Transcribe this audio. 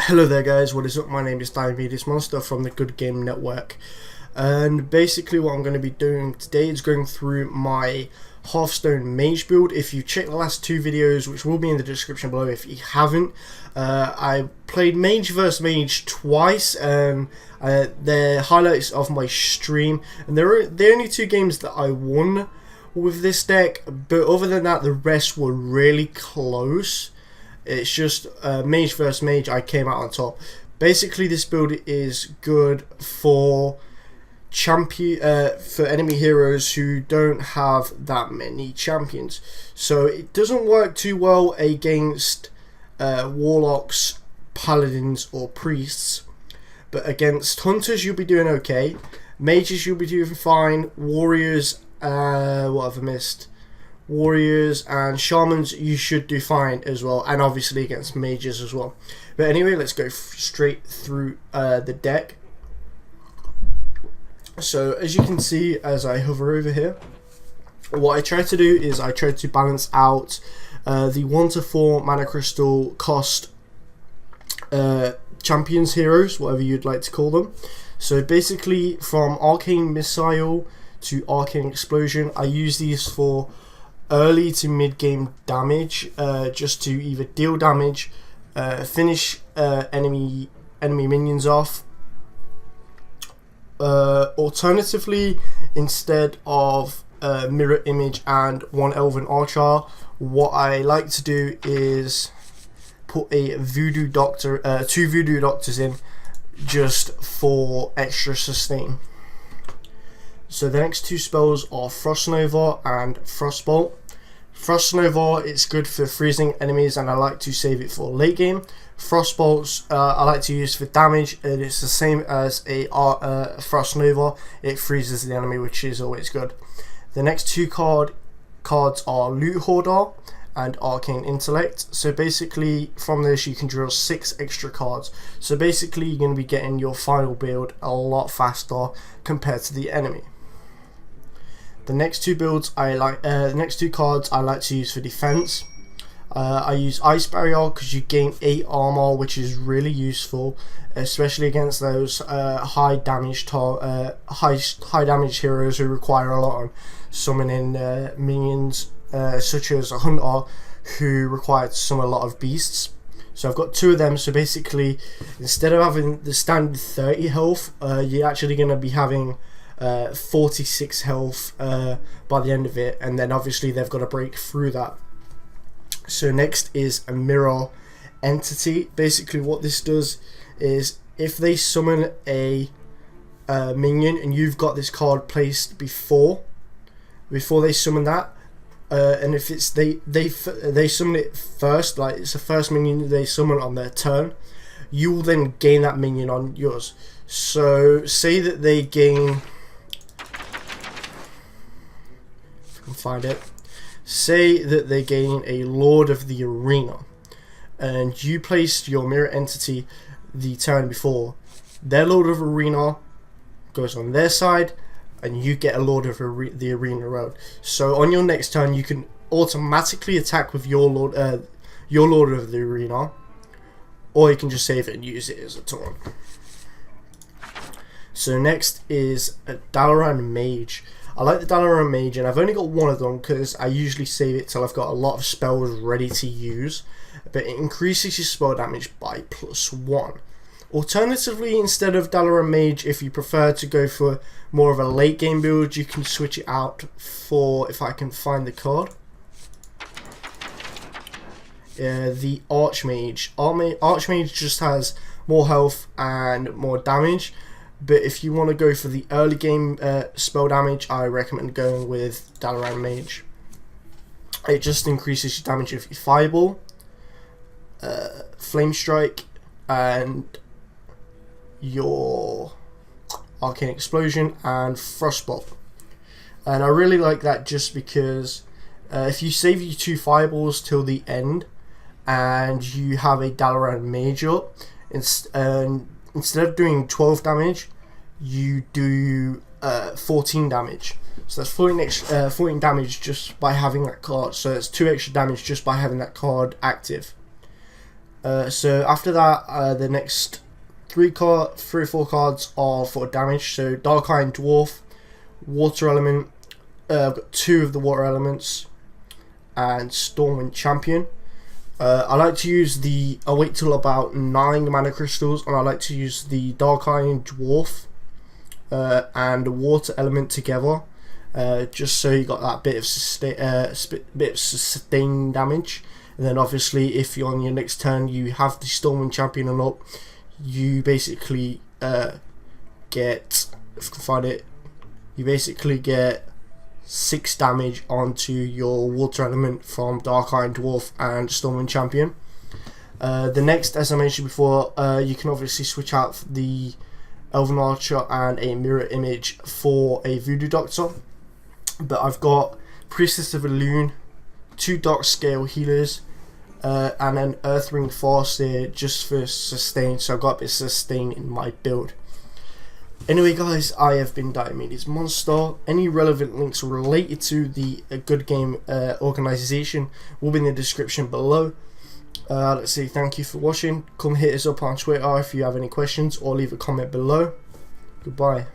Hello there guys, what is up? My name is Diabetes Monster from the Good Game Network, and basically what I'm going to be doing today is going through my Hearthstone Mage build. If you check the last two videos, which will be in the description below if you haven't, I played Mage vs Mage twice, and they're highlights of my stream, and they're the only two games that I won with this deck, but other than that the rest were really close. It's just Mage vs Mage, I came out on top. Basically, this build is good for for enemy heroes who don't have that many champions. So it doesn't work too well against warlocks, paladins, or priests. But against hunters, you'll be doing okay. Mages, you'll be doing fine. Warriors, what have I missed? Warriors and shamans, you should do fine as well, and obviously against mages as well. But anyway, let's go straight through the deck. So as you can see, as I hover over here, what I try to do is I try to balance out the 1 to 4 mana crystal cost champions, heroes, whatever you'd like to call them. So basically, from Arcane Missile to Arcane Explosion, I use these for early to mid game damage, just to either deal damage, finish enemy minions off. Alternatively, instead of mirror image and one elven archer, what I like to do is put a voodoo doctor, two voodoo doctors in, just for extra sustain. So the next two spells are Frost Nova and Frostbolt. Frost Nova, it's good for freezing enemies, and I like to save it for late game. Frostbolts, I like to use for damage, and it's the same as a Frost Nova. It freezes the enemy, which is always good. The next two cards are Loot Hoarder and Arcane Intellect. So basically, from this you can draw 6 extra cards. So basically, you're going to be getting your final build a lot faster compared to the enemy. The next two builds the next two cards I like to use for defense. I use Ice Barrier because you gain 8 armor, which is really useful, especially against those high damage heroes who require a lot of summoning minions, such as a hunter who requires to summon a lot of beasts. So I've got 2 of them. So basically, instead of having the standard 30 health, you're actually going to be having 46 health by the end of it, and then obviously they've got to break through that. So next is a mirror entity. Basically what this does is, if they summon a minion and you've got this card placed before they summon that, and if it's they summon it first, like it's the first minion they summon on their turn, you will then gain that minion on yours. So say that they gain, find it. Say that they gain a Lord of the Arena, and you placed your mirror entity the turn before. Their Lord of Arena goes on their side, and you get a Lord of the Arena road. So on your next turn, you can automatically attack with your Lord of the Arena, or you can just save it and use it as a taunt. So next is a Dalaran Mage. I like the Dalaran Mage, and I've only got 1 of them because I usually save it till I've got a lot of spells ready to use, but it increases your spell damage by +1. Alternatively, instead of Dalaran Mage, if you prefer to go for more of a late game build, you can switch it out for, if I can find the card, the Archmage. Archmage just has more health and more damage. But if you want to go for the early game spell damage, I recommend going with Dalaran Mage. It just increases your damage of your Fireball, Flame Strike, and your Arcane Explosion and Frostbolt. And I really like that just because if you save your 2 Fireballs till the end and you have a Dalaran Mage up, instead of doing 12 damage, you do 14 damage. So that's 14 damage just by having that card. So it's 2 extra damage just by having that card active. So after that, the next three or four cards are for damage. So Dark Iron Dwarf, Water Element. I've got 2 of the Water Elements, and Stormwind Champion. I like to use I wait till about 9 mana crystals, and I like to use the Dark Iron Dwarf and the Water Element together, just so you got that bit of sustain damage. And then obviously, if you're on your next turn, you have the Stormwind Champion on up, you basically get, if I can find it, you basically get 6 damage onto your Water Element from Dark Iron Dwarf and Stormwind Champion. The next, as I mentioned before, you can obviously switch out the Elven Archer and a Mirror Image for a Voodoo Doctor. But I've got Priestess of Elune, 2 Dark Scale Healers, and an Earthring Farseer just for sustain, so I've got a bit of sustain in my build. Anyway guys, I have been Diomedes Monster. Any relevant links related to the Good Game organisation will be in the description below. Let's say thank you for watching. Come hit us up on Twitter if you have any questions, or leave a comment below. Goodbye.